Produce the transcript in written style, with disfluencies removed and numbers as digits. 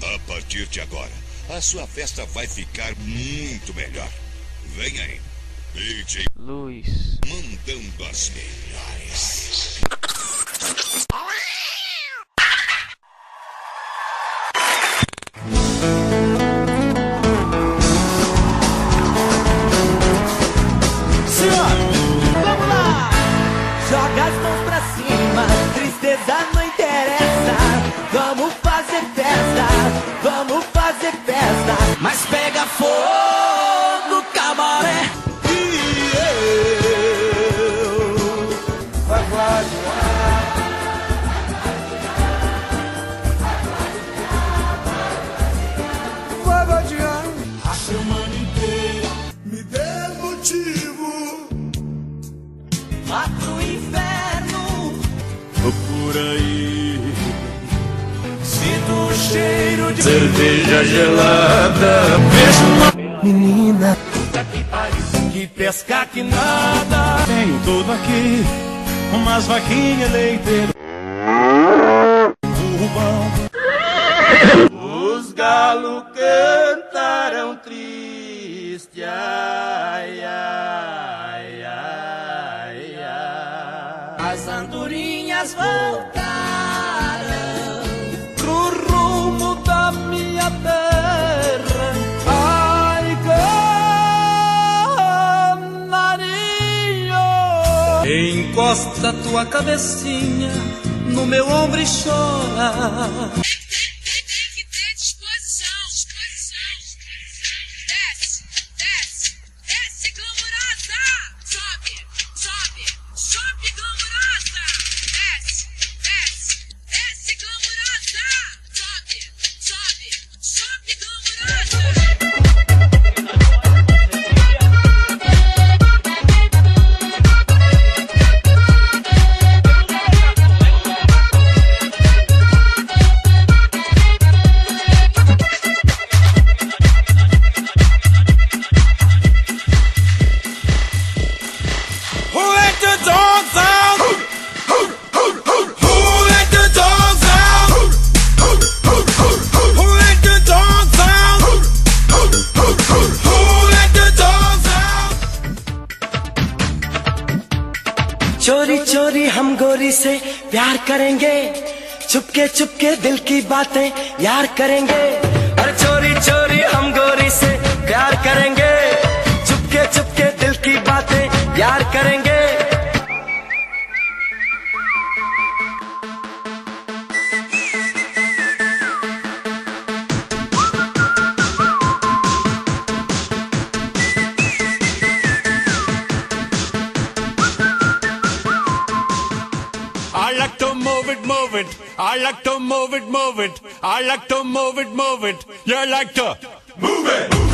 A partir de agora, a sua festa vai ficar muito melhor. Vem aí, DJ Luiz, mandando as melhores. Vamos lá! Joga as mãos pra cima, tristeza não interessa. Vamos fazer festa, vamos fazer festa. Mas pega fogo, cabaré. E eu vai vadiar a semana inteira. Me dê motivo. Vá pro inferno. Tô por aí. Sinto o cheiro de cerveja gelada. Vejo uma menina que pesca que nada. Tem tudo aqui, umas vaquinhas leiteiras. Burro bom. Os galos cantaram triste. Ai, ai, ai, ai. As andorinhas voltaram pro rumo da minha terra. Ai, canarinho, encosta tua cabecinha no meu ombro e chora. Tem que ter disposição. Desce, desce, desce, glamurosa. Sobe, glamurosa. Desce, desce, desce, glamurosa. Sobe, glamurosa. Who let the dogs out? Who let the dogs out? Who let the dogs out? Who let the dogs out? चोरी चोरी हम गोरी से प्यार करेंगे, चुपके चुपके दिल की बातें यार करेंगे। और चोरी चोरी हम गोरी से प्यार करेंगे, चुपके चुपके दिल की बातें यार करेंगे। I like to move it, move it. I like to move it, move it. I like to move it, move it. You like to move it.